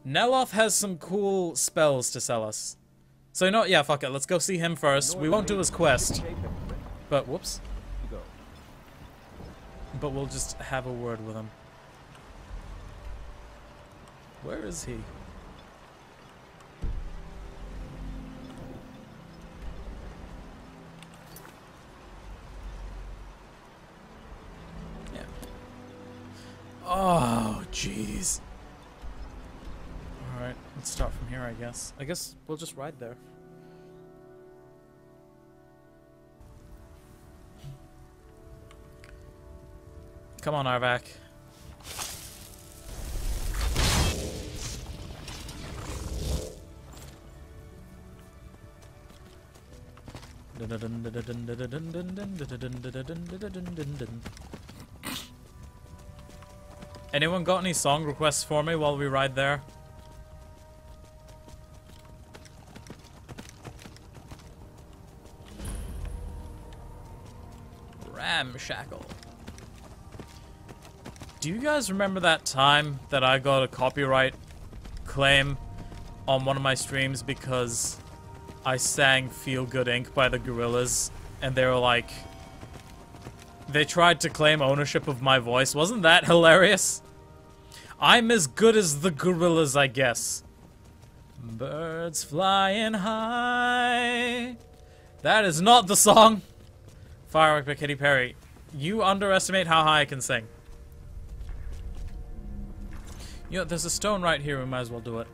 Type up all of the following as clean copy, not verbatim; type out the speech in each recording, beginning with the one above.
Neloth has some cool spells to sell us. So you know what? Yeah, fuck it. Let's go see him first. We won't do his quest. But, whoops. But we'll just have a word with him. Where is he? Yeah. Oh, jeez. Alright, let's start from here, I guess. I guess we'll just ride there. Come on, Arvak. Anyone got any song requests for me while we ride there? Ramshackle. Do you guys remember that time that I got a copyright claim on one of my streams because I sang Feel Good Inc. by the Gorillaz, and they were like, they tried to claim ownership of my voice. Wasn't that hilarious? I'm as good as the Gorillaz, I guess. Birds flying high. That is not the song. Firework by Katy Perry. You underestimate how high I can sing. You know, there's a stone right here. We might as well do it.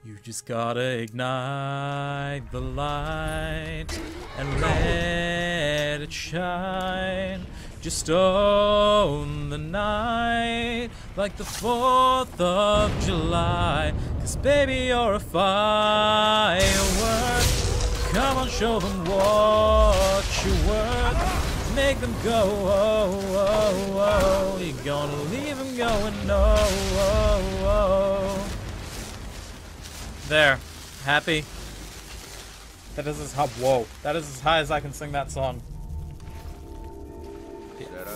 You just gotta ignite the light and let it shine. Just own the night like the 4th of July. 'Cause baby, you're a firework. Come on, show them what you're worth. Make them go, oh, oh, oh. You're gonna leave them going, oh, oh, oh. There. Happy. That is as high. Whoa. That is as high as I can sing that song.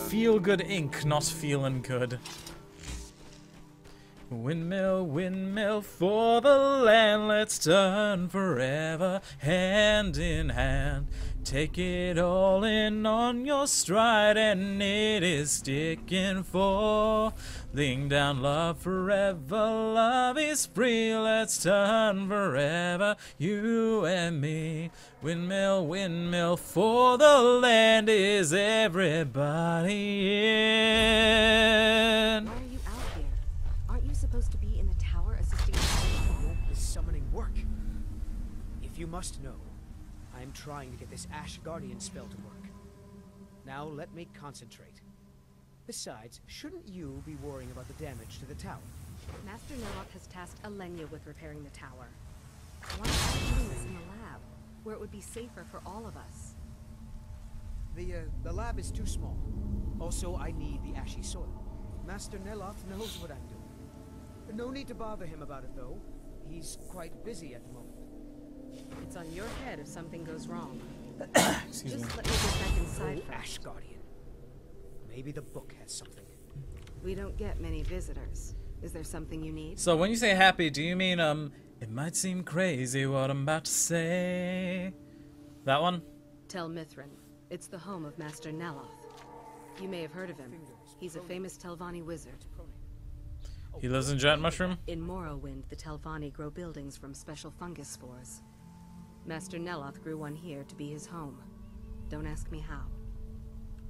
Feel Good Inc., not feeling good. Windmill, windmill for the land, let's turn forever, hand in hand. Take it all in on your stride, and it is sticking for. Laying down love forever, love is free, let's turn forever, you and me. Windmill, windmill for the land, is everybody in? Why are you out here? Aren't you supposed to be in the tower assisting This summoning work? If you must know, I am trying to get this Ash Guardian spell to work. Now let me concentrate. Besides, shouldn't you be worrying about the damage to the tower? Master Neloth has tasked Alenia with repairing the tower. Why aren't you doing this in the lab, where it would be safer for all of us? The lab is too small. Also, I need the ashy soil. Master Neloth knows what I'm doing. No need to bother him about it, though. He's quite busy at the moment. It's on your head if something goes wrong. Excuse me. Just let me get back inside first. Ash Guardian. Maybe the book has something. We don't get many visitors. Is there something you need? So when you say happy, do you mean, it might seem crazy what I'm about to say? That one? Tel Mithrin. It's the home of Master Neloth. You may have heard of him. He's a famous Telvanni wizard. He lives in Giant Mushroom? In Morrowind, the Telvanni grow buildings from special fungus spores. Master Neloth grew one here to be his home. Don't ask me how.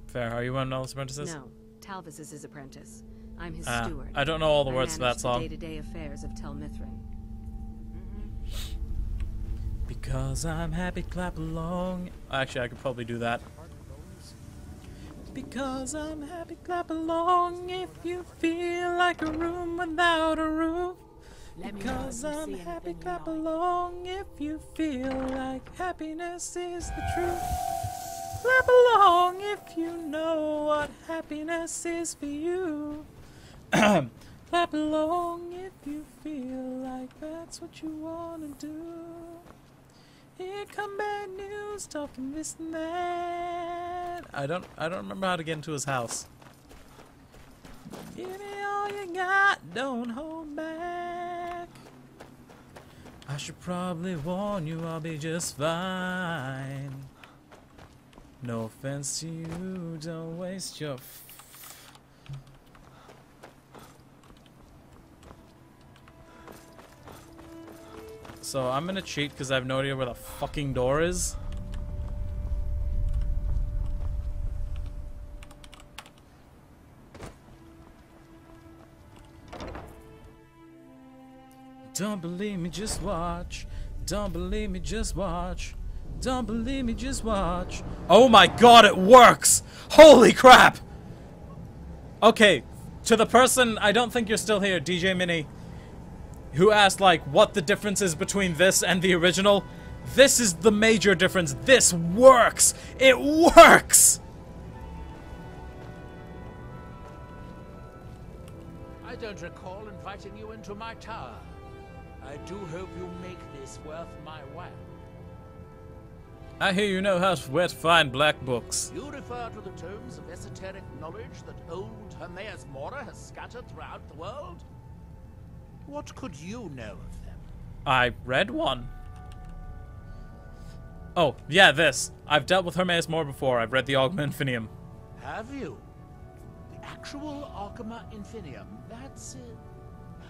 Fair. Are you one of Neloth's apprentices? No, Talvis is his apprentice. I'm his steward. I don't know all the words to that song. I manage the day-to-day affairs of Tel Mithrin. Because I'm happy, clap along. Actually, I could probably do that. Because I'm happy, clap along if you feel like a room without a roof. Because I'm happy, clap along if you feel like happiness is the truth. Clap along if you know what happiness is for you. Clap along if you feel like that's what you want to do. Here come bad news, talking this and that. I don't remember how to get into his house. Give me all you got, don't hold back. I should probably warn you, I'll be just fine. No offense to you, don't waste your So I'm gonna cheat because I have no idea where the fucking door is. Don't believe me, just watch. Don't believe me, just watch. Don't believe me, just watch. Oh my god, it works! Holy crap! Okay, to the person, I don't think you're still here, DJ Mini, who asked, like, what the difference is between this and the original. This is the major difference. This works! It works! I don't recall inviting you into my tower. I do hope you make this worth my while. I hear you know where to find black books. You refer to the tomes of esoteric knowledge that old Hermaeus Mora has scattered throughout the world? What could you know of them? I read one. Oh, yeah, this. I've dealt with Hermaeus Mora before. I've read the Augma Infinium. Have you? The actual Augma Infinium, that's it.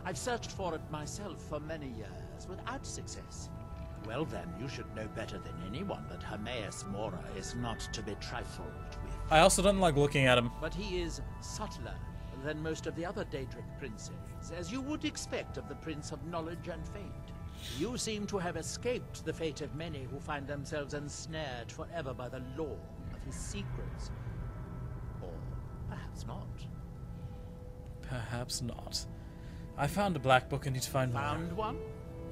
I've searched for it myself for many years, without success. Well then, you should know better than anyone that Hermaeus Mora is not to be trifled with. I also don't like looking at him. But he is subtler than most of the other Daedric princes, as you would expect of the Prince of Knowledge and Fate. You seem to have escaped the fate of many who find themselves ensnared forever by the law of his secrets. Or perhaps not. Perhaps not. I found a black book. I need to find more. Found one?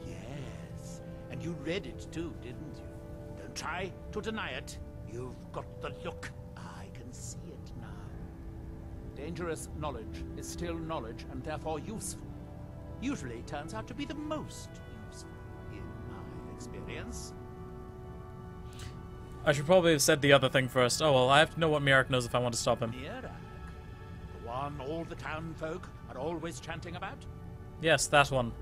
Yes. And you read it too, didn't you? Don't try to deny it. You've got the look. I can see it now. Dangerous knowledge is still knowledge and therefore useful. Usually turns out to be the most useful, in my experience. I should probably have said the other thing first. Oh well, I have to know what Mirak knows if I want to stop him. Mirak? The one all the town folk are always chanting about? Yes, that one.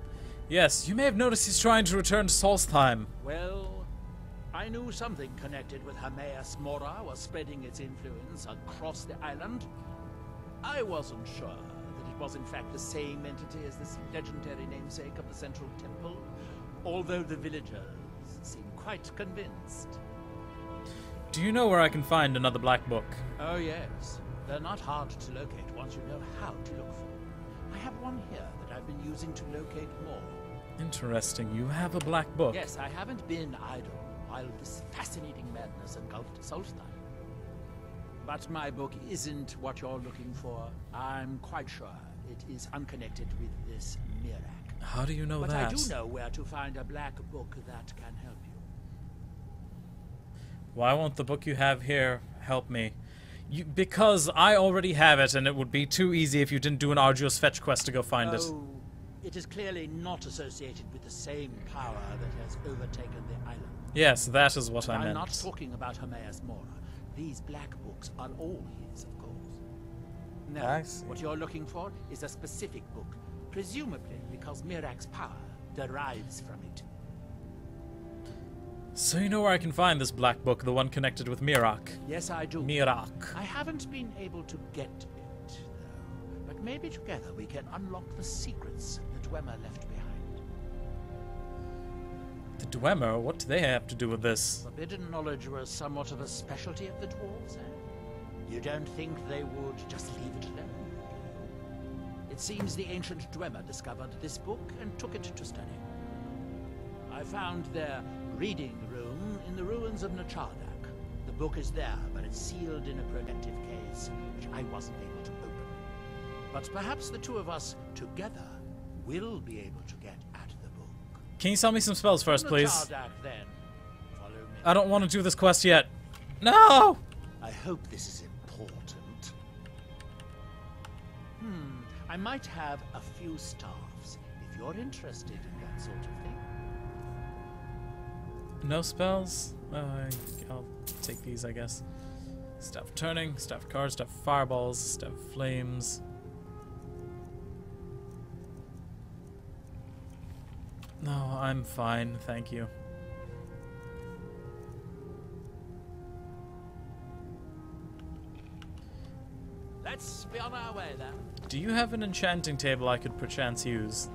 Yes, you may have noticed he's trying to return to Solstheim. Well, I knew something connected with Hermaeus Mora was spreading its influence across the island. I wasn't sure that it was in fact the same entity as this legendary namesake of the Central Temple, although the villagers seem quite convinced. Do you know where I can find another black book? Oh yes, they're not hard to locate once you know how to look for them. I have one here that I've been using to locate more. Interesting, you have a black book. Yes, I haven't been idle while this fascinating madness engulfed Solstheim. But my book isn't what you're looking for. I'm quite sure it is unconnected with this Mirak. How do you know but that? I do know where to find a black book that can help you. Why won't the book you have here help me? Because I already have it, and it would be too easy if you didn't do an arduous fetch quest to go find it. Oh, it is clearly not associated with the same power that has overtaken the island. Yes, that is what I I'm meant. not talking about Hermaeus Mora. These black books are all his, of course. No, I see. what you're looking for is a specific book, presumably because Mirak's power derives from it. So you know where I can find this black book, the one connected with Mirak? Yes, I do. Mirak. I haven't been able to get it, though. But maybe together we can unlock the secrets the Dwemer left behind. The Dwemer? What do they have to do with this? Forbidden knowledge was somewhat of a specialty of the dwarves, eh? You don't think they would just leave it alone? It seems the ancient Dwemer discovered this book and took it to study. I found their reading room in the ruins of Nachardak. The book is there, but it's sealed in a protective case, which I wasn't able to open. But perhaps the two of us together will be able to get at the book. Can you tell me some spells first, please? Nachardak, then. Follow me. I don't want to do this quest yet. No! I hope this is important. I might have a few staffs, if you're interested in that sort of thing. No spells? I'll take these, I guess. Staff turning, staff cards, staff fireballs, staff flames. No, I'm fine, thank you. Let's be on our way then. Do you have an enchanting table I could perchance use?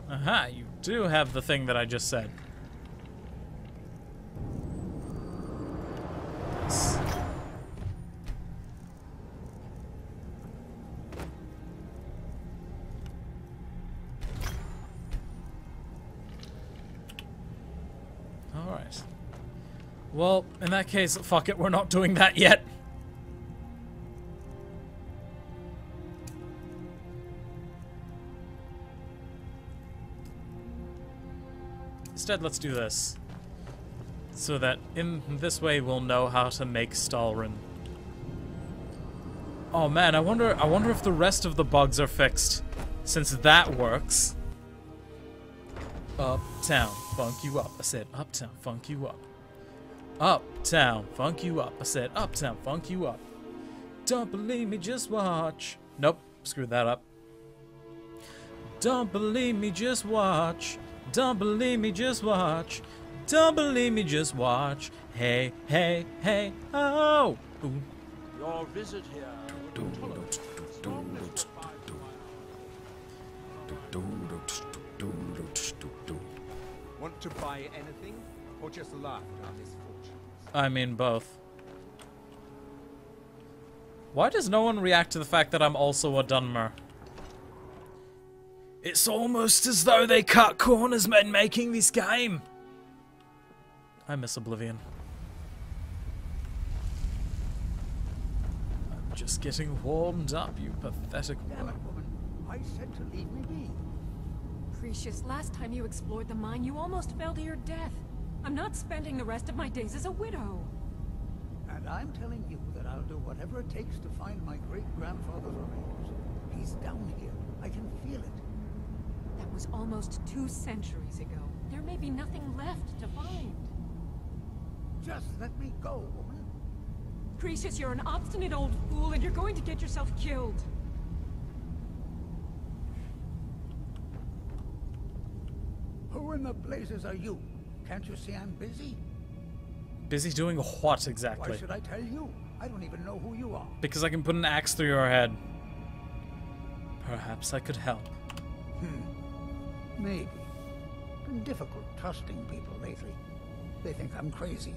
Aha, you do have the thing that I just said. Nice. Alright. Well, in that case, fuck it, we're not doing that yet. Instead, let's do this. So that in this way we'll know how to make Stalrin. Oh man, I wonder if the rest of the bugs are fixed. Since that works. Uptown, funk you up. I said uptown, funk you up. Uptown, funk you up. I said uptown, funk you up. Don't believe me, just watch. Nope, screwed that up. Don't believe me, just watch. Don't believe me, just watch. Don't believe me, just watch. Hey, hey, hey, oh. Ooh. Your visit here would tolerate strongest Want to buy anything, or just laugh at our misfortunes? I mean both. Why does no one react to the fact that I'm also a Dunmer? It's almost as though they cut corners when making this game. I miss Oblivion. I'm just getting warmed up, you pathetic Damn it, woman. I said to leave me be. Precious, last time you explored the mine, you almost fell to your death. I'm not spending the rest of my days as a widow. And I'm telling you that I'll do whatever it takes to find my great-grandfather's remains. He's down here. I can feel it. That was almost 2 centuries ago. There may be nothing left to find. Just let me go, woman. Precious, you're an obstinate old fool and you're going to get yourself killed. Who in the blazes are you? Can't you see I'm busy? Busy doing what exactly? Why should I tell you? I don't even know who you are. Because I can put an axe through your head. Perhaps I could help. Maybe. Been difficult trusting people lately. They think I'm crazy.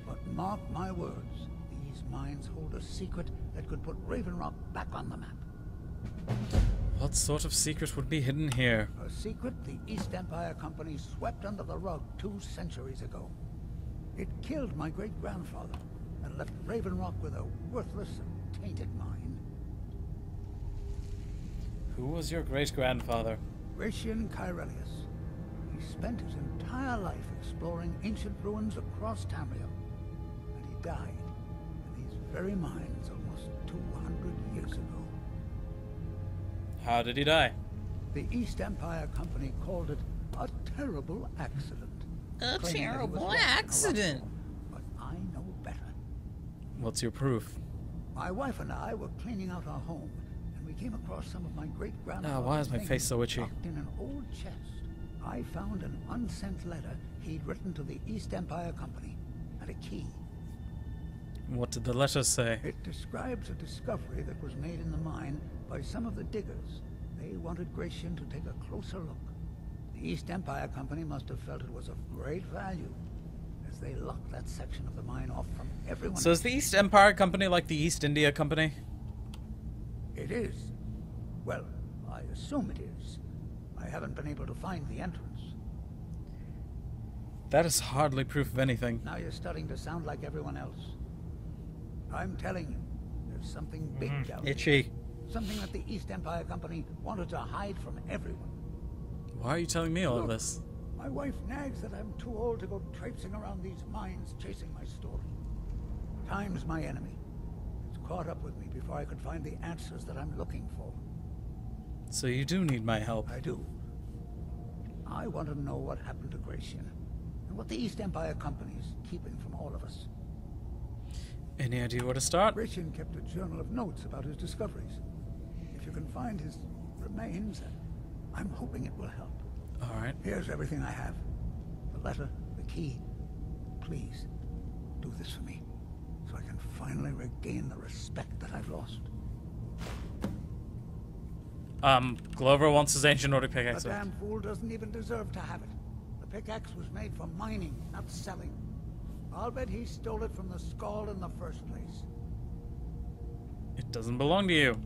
But mark my words, these mines hold a secret that could put Raven Rock back on the map. What sort of secret would be hidden here? A secret the East Empire Company swept under the rug 2 centuries ago. It killed my great-grandfather and left Raven Rock with a worthless and tainted mine. Who was your great-grandfather? Gratian Kyrelius. He spent his entire life exploring ancient ruins across Tamriel. And he died in these very mines almost 200 years ago. How did he die? The East Empire Company called it a terrible accident. A claiming that he was terrible lost in a rock accident. form. But I know better. What's your proof? My wife and I were cleaning out our home, and we came across some of my great-grandfather's why is my things face so itchy? locked in an old chest. I found an unsent letter he'd written to the East Empire Company, and a key. What did the letter say? It describes a discovery that was made in the mine by some of the diggers. They wanted Gratian to take a closer look. The East Empire Company must have felt it was of great value, as they locked that section of the mine off from everyone So is the East Empire Company like the East India Company? It is. Well, I assume it is. I haven't been able to find the entrance. That is hardly proof of anything. Now you're starting to sound like everyone else. I'm telling you, there's something big down there. Itchy. Something that the East Empire Company wanted to hide from everyone. Why are you telling me all of Look, this? My wife nags that I'm too old to go traipsing around these mines chasing my story. Time's my enemy. It's caught up with me before I could find the answers that I'm looking for. So you do need my help. I do. I want to know what happened to Gratian, and what the East Empire Company's keeping from all of us. Any idea where to start? Gratian kept a journal of notes about his discoveries. If you can find his remains, I'm hoping it will help. All right. Here's everything I have. The letter, the key. Please, do this for me, so I can finally regain the respect that I've lost. Glover wants his ancient Nordic pickaxe. The damn fool doesn't even deserve to have it. The pickaxe was made for mining, not selling. I'll bet he stole it from the Skald in the first place. It doesn't belong to you.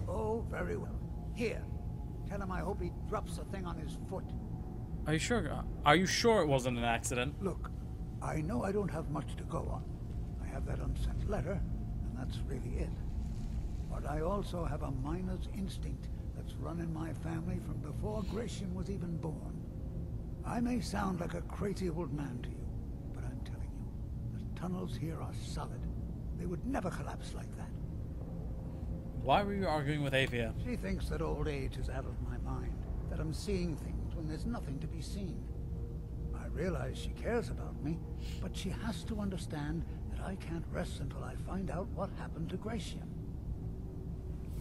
Oh, very well. Here, tell him I hope he drops the thing on his foot. Are you sure? Are you sure it wasn't an accident? Look, I know I don't have much to go on. I have that unsent letter, and that's really it. But I also have a miner's instinct that's run in my family from before Gratian was even born. I may sound like a crazy old man to you, but I'm telling you, the tunnels here are solid. They would never collapse like that. Why were you arguing with Avia? She thinks that old age is out of my mind, that I'm seeing things when there's nothing to be seen. I realize she cares about me, but she has to understand that I can't rest until I find out what happened to Gratian.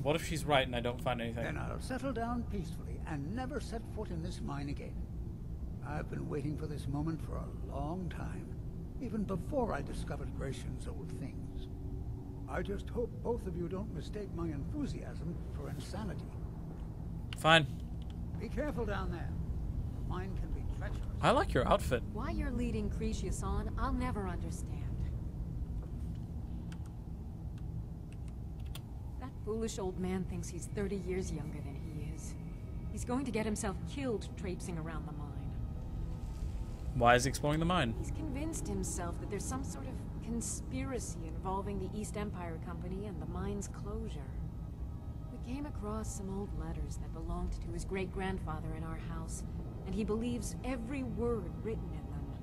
What if she's right and I don't find anything? Then I'll settle down peacefully and never set foot in this mine again. I've been waiting for this moment for a long time, even before I discovered Gratian's old things. I just hope both of you don't mistake my enthusiasm for insanity. Fine. Be careful down there. The mine can be treacherous. I like your outfit. Why you're leading Cretius on, I'll never understand. That foolish old man thinks he's 30 years younger than he is. He's going to get himself killed traipsing around the mine. Why is he exploring the mine? He's convinced himself that there's some sort of conspiracy involving the East Empire Company and the mine's closure. We came across some old letters that belonged to his great-grandfather in our house, and he believes every word written in them.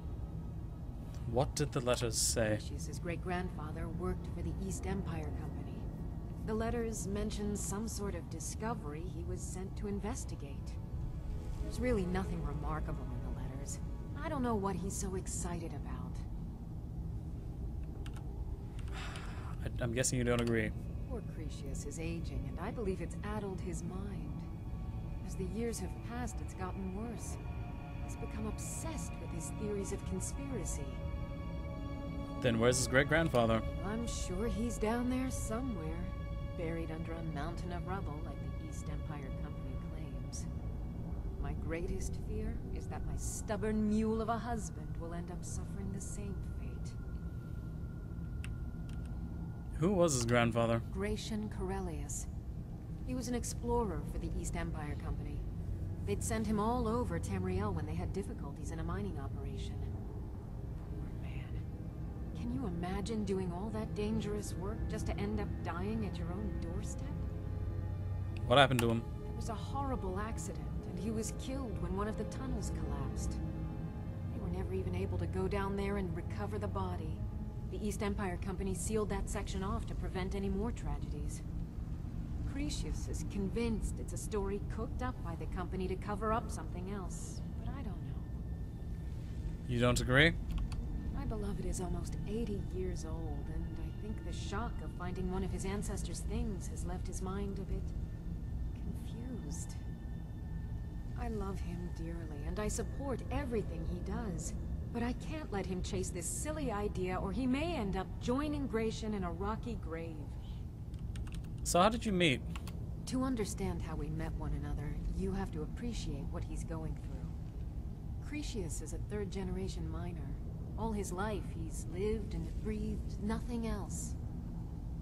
What did the letters say? His great-grandfather worked for the East Empire Company. The letters mention some sort of discovery he was sent to investigate. There's really nothing remarkable in the letters. I don't know what he's so excited about. I'm guessing you don't agree. Poor Cretius is aging, and I believe it's addled his mind. As the years have passed, it's gotten worse. He's become obsessed with his theories of conspiracy. Then where's his great-grandfather? I'm sure he's down there somewhere, buried under a mountain of rubble like the East Empire Company claims. My greatest fear is that my stubborn mule of a husband will end up suffering the same fate. Who was his grandfather? Gratian Corellius. He was an explorer for the East Empire Company. They'd send him all over Tamriel when they had difficulties in a mining operation. Poor man. Can you imagine doing all that dangerous work just to end up dying at your own doorstep? What happened to him? There was a horrible accident, and he was killed when one of the tunnels collapsed. They were never even able to go down there and recover the body. The East Empire Company sealed that section off to prevent any more tragedies. Cretius is convinced it's a story cooked up by the company to cover up something else, but I don't know. You don't agree? My beloved is almost 80 years old, and I think the shock of finding one of his ancestors' things has left his mind a bit confused. I love him dearly, and I support everything he does. But I can't let him chase this silly idea, or he may end up joining Gratian in a rocky grave. So how did you meet? To understand how we met one another, you have to appreciate what he's going through. Cretius is a third-generation miner. All his life, he's lived and breathed nothing else.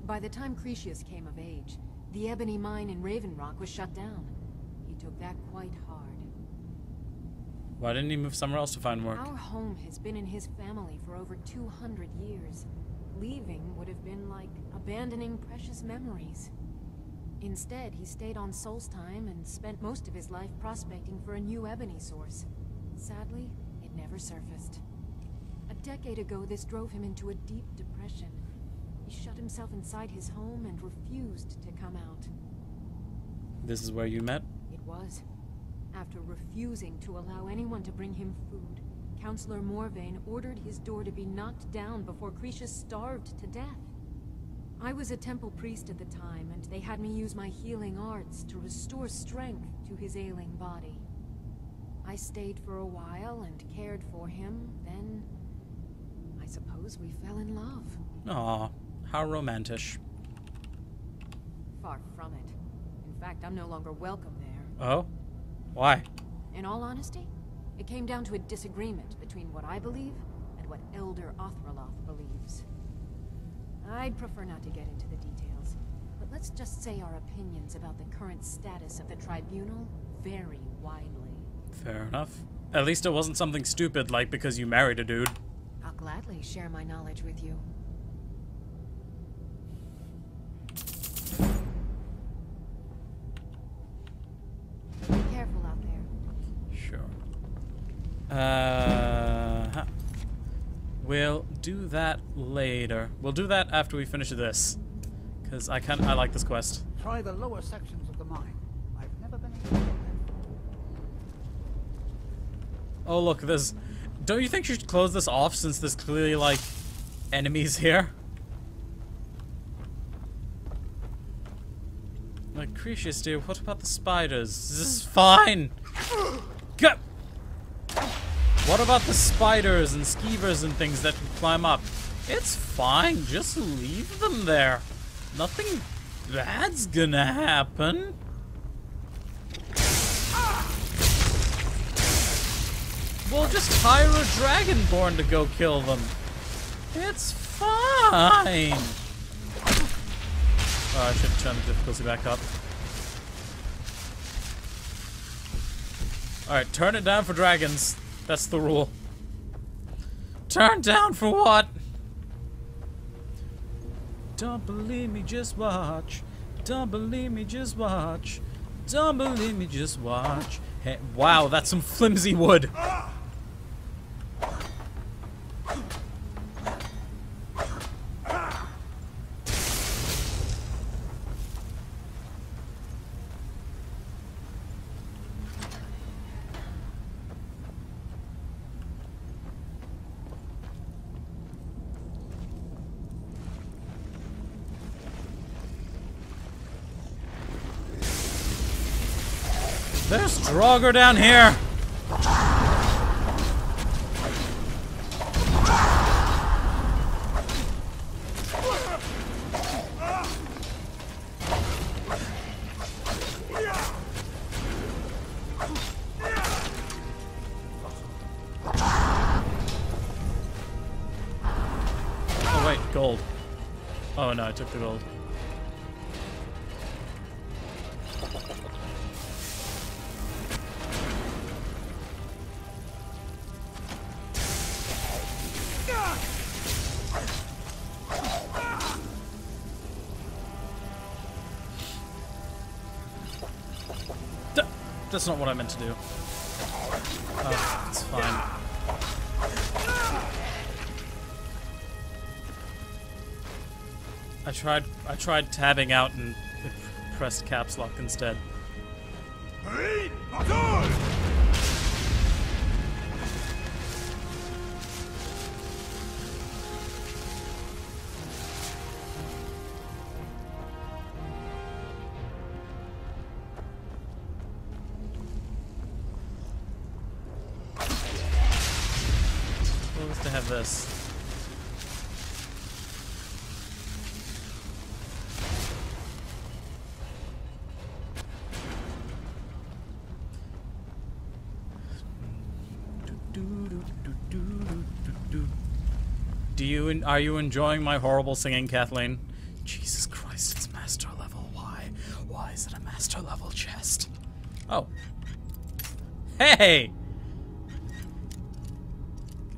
By the time Cretius came of age, the ebony mine in Raven Rock was shut down. He took that quite hard. Why didn't he move somewhere else to find work? Our home has been in his family for over 200 years. Leaving would have been like abandoning precious memories. Instead, he stayed on Solstheim and spent most of his life prospecting for a new ebony source. Sadly, it never surfaced. A decade ago, this drove him into a deep depression. He shut himself inside his home and refused to come out. This is where you met? It was. After refusing to allow anyone to bring him food, Councillor Morvain ordered his door to be knocked down before Cretius starved to death. I was a temple priest at the time, and they had me use my healing arts to restore strength to his ailing body. I stayed for a while and cared for him, then I suppose we fell in love. Aw, how romantic. Far from it. In fact, I'm no longer welcome there. Oh? Why? In all honesty, it came down to a disagreement between what I believe and what Elder Othraloth believes. I'd prefer not to get into the details, but let's just say our opinions about the current status of the tribunal vary widely. Fair enough. At least it wasn't something stupid like because you married a dude. I'll gladly share my knowledge with you. Be careful out there. Sure. We'll do that later. We'll do that after we finish this. Because I like this quest. Try the lower sections of the mine. I've never been able to get there. Oh look, there's... Don't you think you should close this off since there's clearly, like, enemies here? Like, Cretius, dear, what about the spiders? Is this fine? Go! What about the spiders and skeevers and things that can climb up? It's fine, just leave them there. Nothing bad's gonna happen. We'll just hire a dragonborn to go kill them. It's fine. Oh, I should turn the difficulty back up. Alright, turn it down for dragons. That's the rule. Turn down for what? Don't believe me, just watch. Don't believe me, just watch. Don't believe me, just watch. Hey, wow, that's some flimsy wood. There's Draugr down here. Oh wait, gold. Oh no, I took the gold. That's not what I meant to do. Oh, it's fine. I tried tabbing out and it pressed caps lock instead. To have this. Are you enjoying my horrible singing, Kathleen? Jesus Christ, it's master level. Why? Why is it a master level chest? Oh. Hey!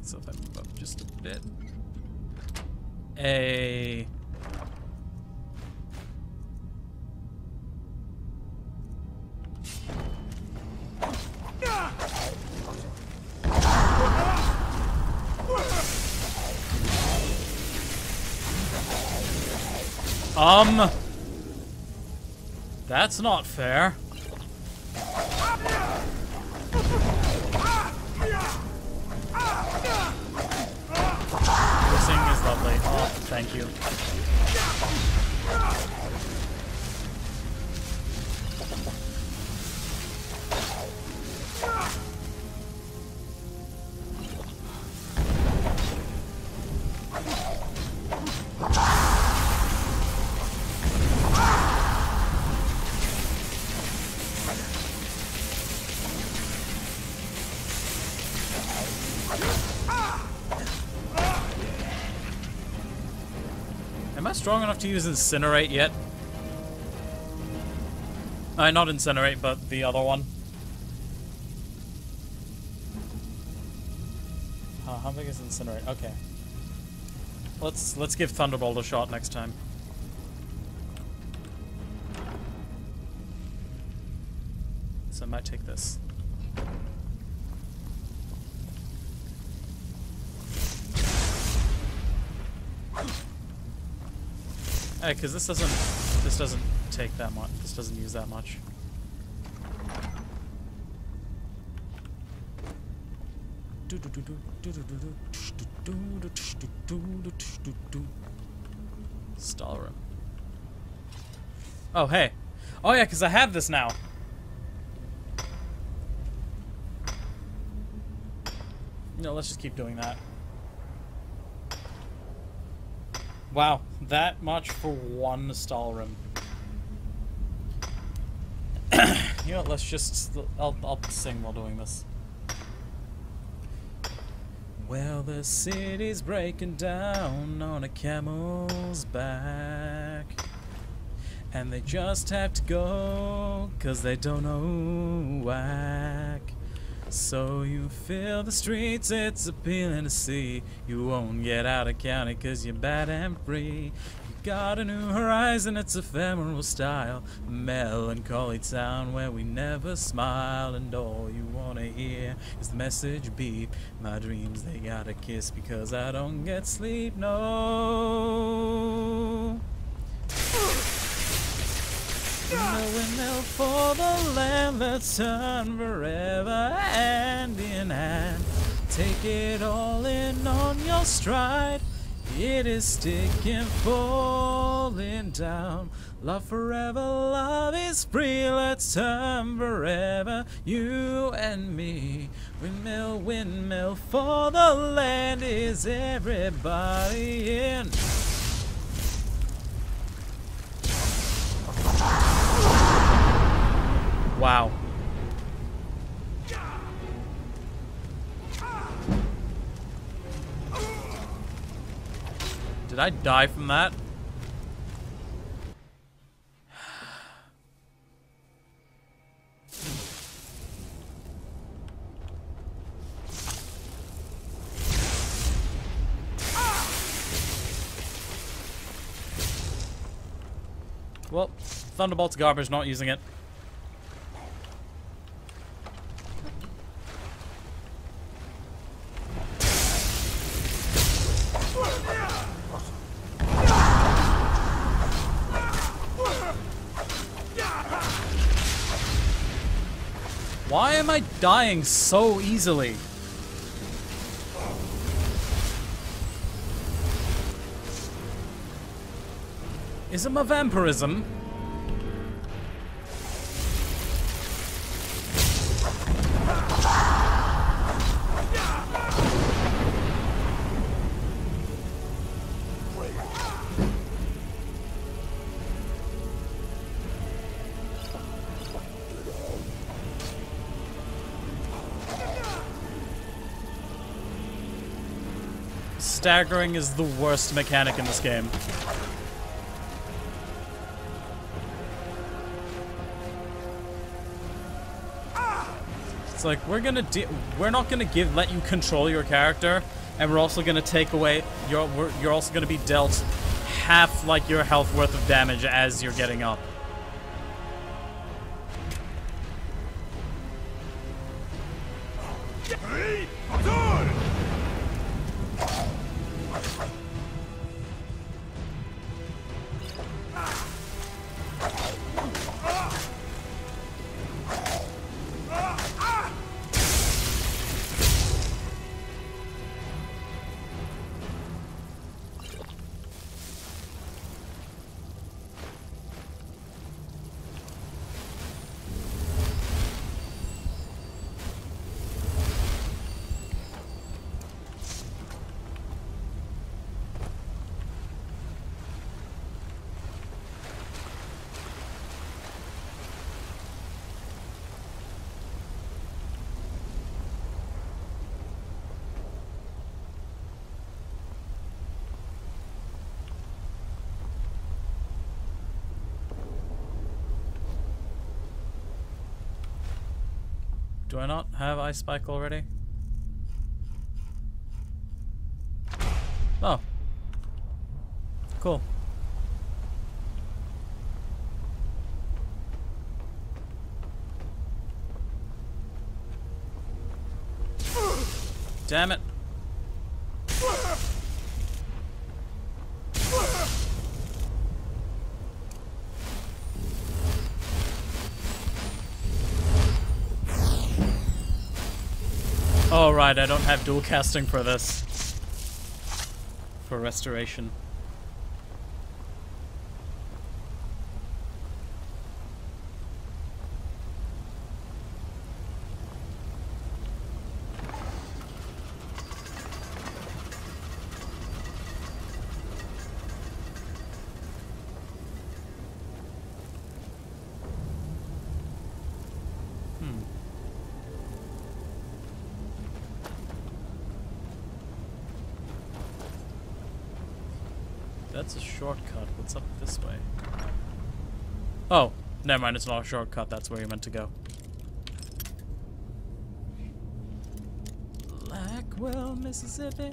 So if I move up just a bit. That's not fair. Your singing is lovely. Oh, thank you. Am I strong enough to use Incinerate yet? Not Incinerate, but the other one. How big is Incinerate? Okay. Let's give Thunderbolt a shot next time. So I might take this. Hey, because this doesn't take that much. This doesn't use that much. Stalrim. Oh, hey. Oh, yeah, because I have this now. No, let's just keep doing that. Wow, that much for one Stalrim. You know, let's just... I'll sing while doing this. Well, the city's breaking down on a camel's back, and they just have to go, 'cause they don't know whack. So you fill the streets, it's appealing to see. You won't get out of county 'cause you're bad and free. You got a new horizon, it's ephemeral style. Melancholy town where we never smile. And all you wanna hear is the message beep. My dreams, they gotta kiss because I don't get sleep, no. Windmill for the land, let's turn forever hand in hand. Take it all in on your stride. It is sticking, falling down. Love forever, love is free. Let's turn forever, you and me. Windmill, windmill for the land. Is everybody in? Wow. Did I die from that? Well, Thunderbolt's garbage, not using it. Why am I dying so easily? Is it my vampirism? Staggering is the worst mechanic in this game. It's like we're not gonna let you control your character, and we're also gonna take away you're also gonna be dealt half like your health worth of damage as you're getting up. Do I not have Ice Spike already? Oh. Cool. Damn it. Oh, right, I don't have dual casting for this. For restoration. That's a shortcut. What's up this way? Oh, never mind. It's not a shortcut. That's where you're meant to go. Blackwell, Mississippi.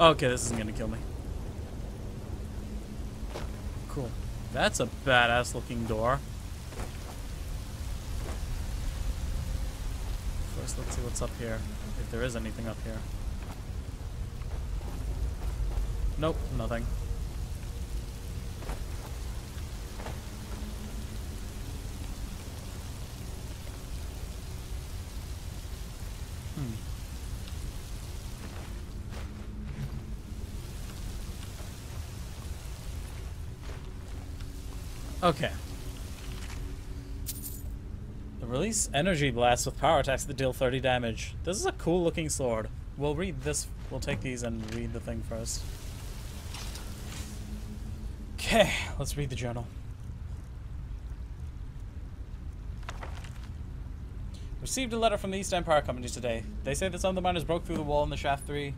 Okay, this isn't gonna kill me. Cool. That's a badass looking door. First, let's see what's up here. If there is anything up here. Nope, nothing. Okay. Release energy blasts with power attacks that deal 30 damage. This is a cool looking sword. We'll read this. We'll take these and read the thing first. Okay, let's read the journal. Received a letter from the East Empire Company today. They say that some of the miners broke through the wall in the Shaft 3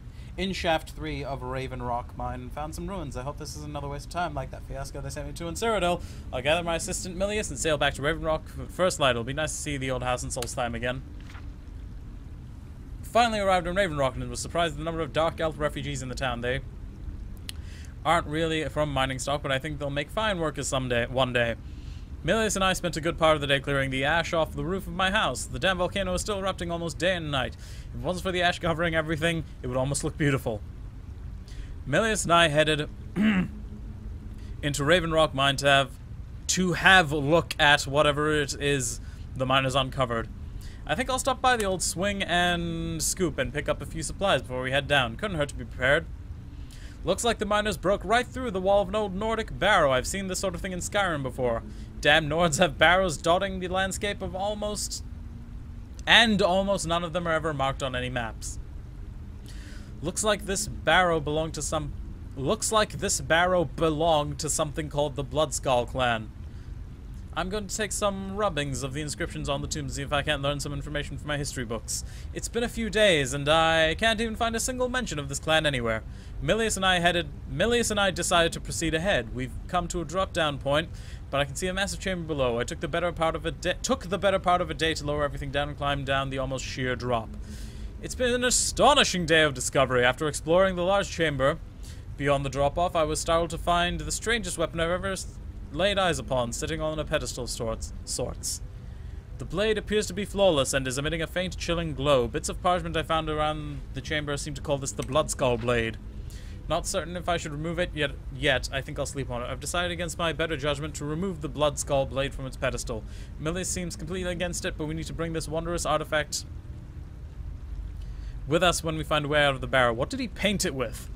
of Raven Rock mine and found some ruins. I hope this is another waste of time like that fiasco they sent me to in Cyrodiil. I'll gather my assistant Milius and sail back to Raven Rock for the first light. It'll be nice to see the old house in Solstheim again. Finally arrived in Raven Rock and was surprised at the number of Dark Elf refugees in the town. They aren't really from mining stock, but I think they'll make fine workers one day. Milius and I spent a good part of the day clearing the ash off the roof of my house. The damn volcano is still erupting almost day and night. If it wasn't for the ash covering everything, it would almost look beautiful. Milius and I headed into Raven Rock Mine to have a look at whatever it is the miners uncovered. I think I'll stop by the old swing and scoop and pick up a few supplies before we head down. Couldn't hurt to be prepared. Looks like the miners broke right through the wall of an old Nordic barrow. I've seen this sort of thing in Skyrim before. Damn Nords have barrows dotting the landscape of almost none of them are ever marked on any maps. Looks like this barrow belonged to something called the Bloodskull clan. I'm going to take some rubbings of the inscriptions on the tombs to see if I can't learn some information from my history books. It's been a few days, and I can't even find a single mention of this clan anywhere. Milius and I decided to proceed ahead. We've come to a drop-down point, but I can see a massive chamber below. I took the better part of a day to lower everything down and climb down the almost sheer drop. It's been an astonishing day of discovery. After exploring the large chamber beyond the drop-off, I was startled to find the strangest weapon I've ever laid eyes upon, sitting on a pedestal of sorts. The blade appears to be flawless and is emitting a faint, chilling glow. Bits of parchment I found around the chamber seem to call this the Bloodskull blade. Not certain if I should remove it yet. I think I'll sleep on it. I've decided against my better judgment to remove the Bloodskull blade from its pedestal. Milius seems completely against it, but we need to bring this wondrous artifact with us when we find a way out of the barrow. What did he paint it with?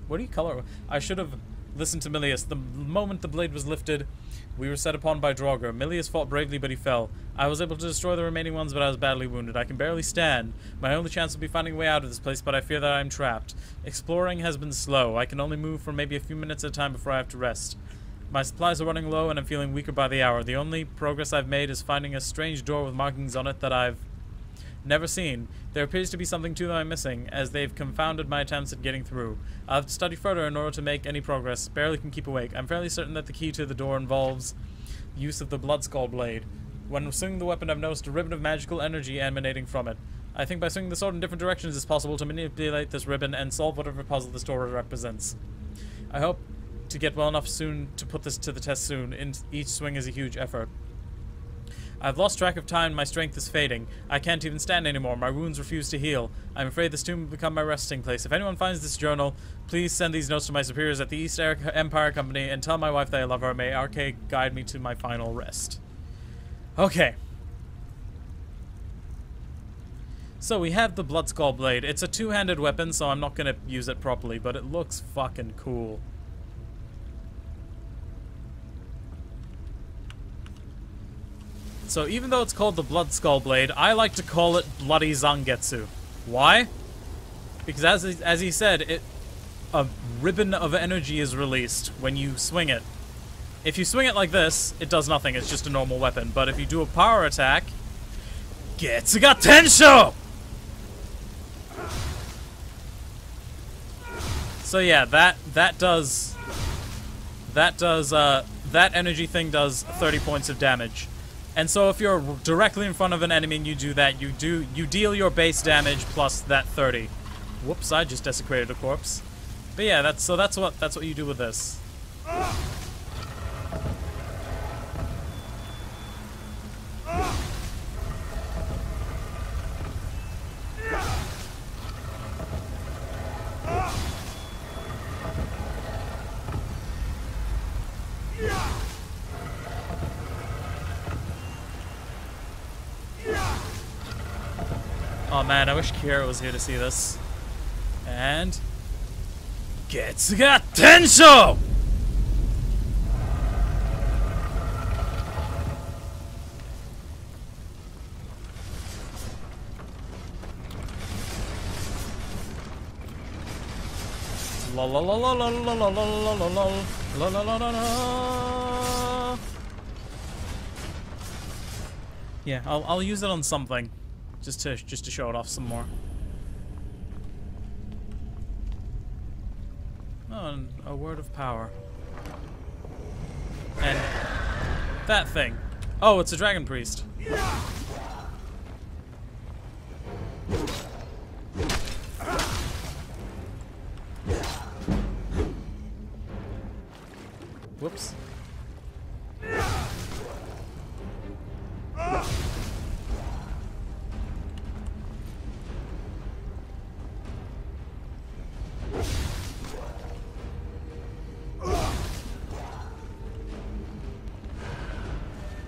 What do you color it? I should have listened to Milius. The moment the blade was lifted, we were set upon by Draugr. Milius fought bravely, but he fell. I was able to destroy the remaining ones, but I was badly wounded. I can barely stand. My only chance will be finding a way out of this place, but I fear that I am trapped. Exploring has been slow. I can only move for maybe a few minutes at a time before I have to rest. My supplies are running low and I'm feeling weaker by the hour. The only progress I've made is finding a strange door with markings on it that I've never seen. There appears to be something to that I'm missing, as they've confounded my attempts at getting through. I'll have to study further in order to make any progress. Barely can keep awake. I'm fairly certain that the key to the door involves use of the Bloodskull blade. When swinging the weapon, I've noticed a ribbon of magical energy emanating from it. I think by swinging the sword in different directions it's possible to manipulate this ribbon and solve whatever puzzle the door represents. I hope to get well enough soon to put this to the test soon. Each swing is a huge effort. I've lost track of time, my strength is fading. I can't even stand anymore, my wounds refuse to heal. I'm afraid this tomb will become my resting place. If anyone finds this journal, please send these notes to my superiors at the East Empire Company and tell my wife that I love her. May RK guide me to my final rest. Okay. So we have the Bloodskull blade. It's a two-handed weapon, so I'm not gonna use it properly, but it looks fucking cool. So even though it's called the Bloodskull blade, I like to call it Bloody Zangetsu. Why? Because as he said, a ribbon of energy is released when you swing it. If you swing it like this, it does nothing. It's just a normal weapon. But if you do a power attack, Getsuga Tensho! So yeah, that energy thing does 30 points of damage. And so if you're directly in front of an enemy and you do that, you deal your base damage plus that 30. Whoops, I just desecrated a corpse. But yeah, that's what you do with this. Oh man, I wish Kira was here to see this. And Getsuga Tensho! La la la la la la la la la la la la la la. Yeah, I'll use it on something. Just to show it off some more. Oh, and a word of power. And that thing. Oh, it's a dragon priest. Whoops.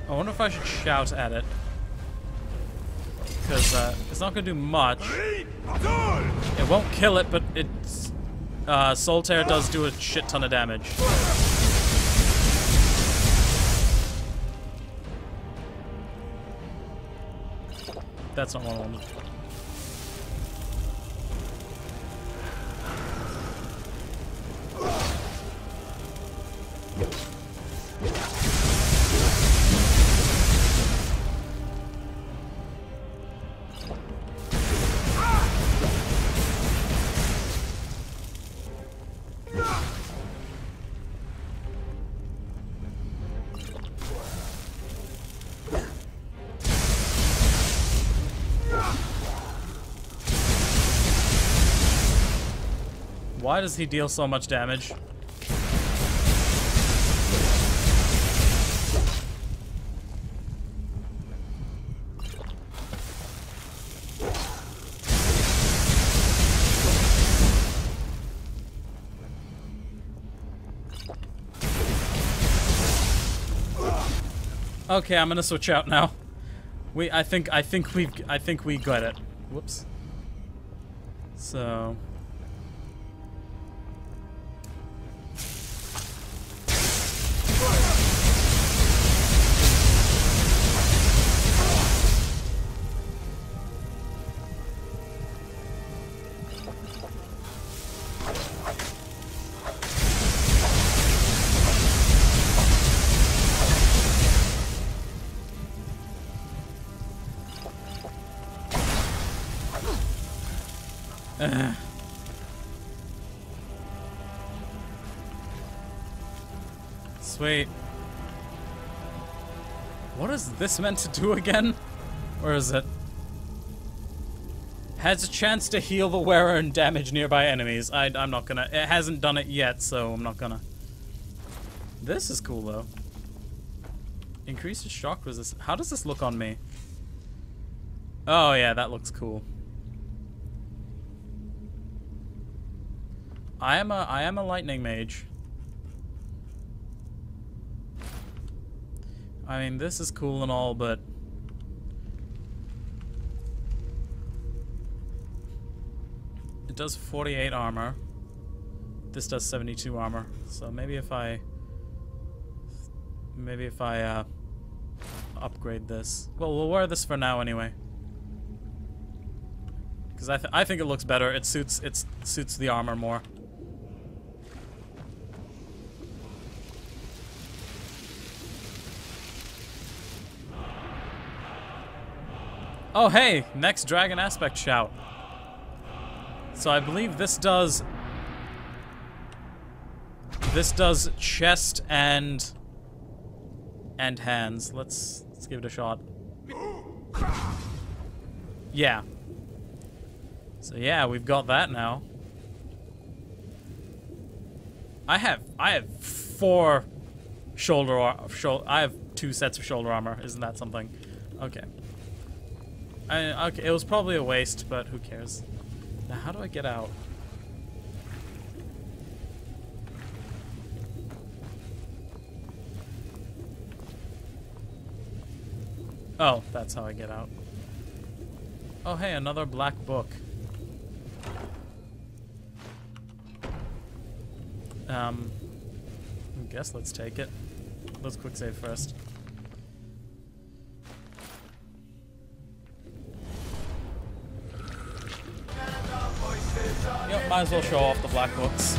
I wonder if I should shout at it. Because it's not going to do much. It won't kill it, but it's... Soul Tear does do a shit ton of damage. That's not what I wanted. Why does he deal so much damage? Okay, I'm gonna switch out now. I think we got it. Whoops. So. Sweet. What is this meant to do again? Where is it? Has a chance to heal the wearer and damage nearby enemies. I'm not gonna. It hasn't done it yet, so I'm not gonna. This is cool though. Increases shock resistance. How does this look on me? Oh yeah, that looks cool. I am a lightning mage. I mean, this is cool and all, but it does 48 armor. This does 72 armor. So maybe if I upgrade this. Well, we'll wear this for now anyway. Because I think it looks better. It suits the armor more. Oh hey, next dragon aspect shout. So I believe this does chest and hands. Let's give it a shot. Yeah. So yeah, we've got that now. I have 4 I have 2 sets of shoulder armor. Isn't that something? Okay. Okay, it was probably a waste, but who cares? Now, how do I get out? Oh, that's how I get out. Oh, hey, another black book. I guess let's take it. Let's quick save first. Yep, might as well show off the black books.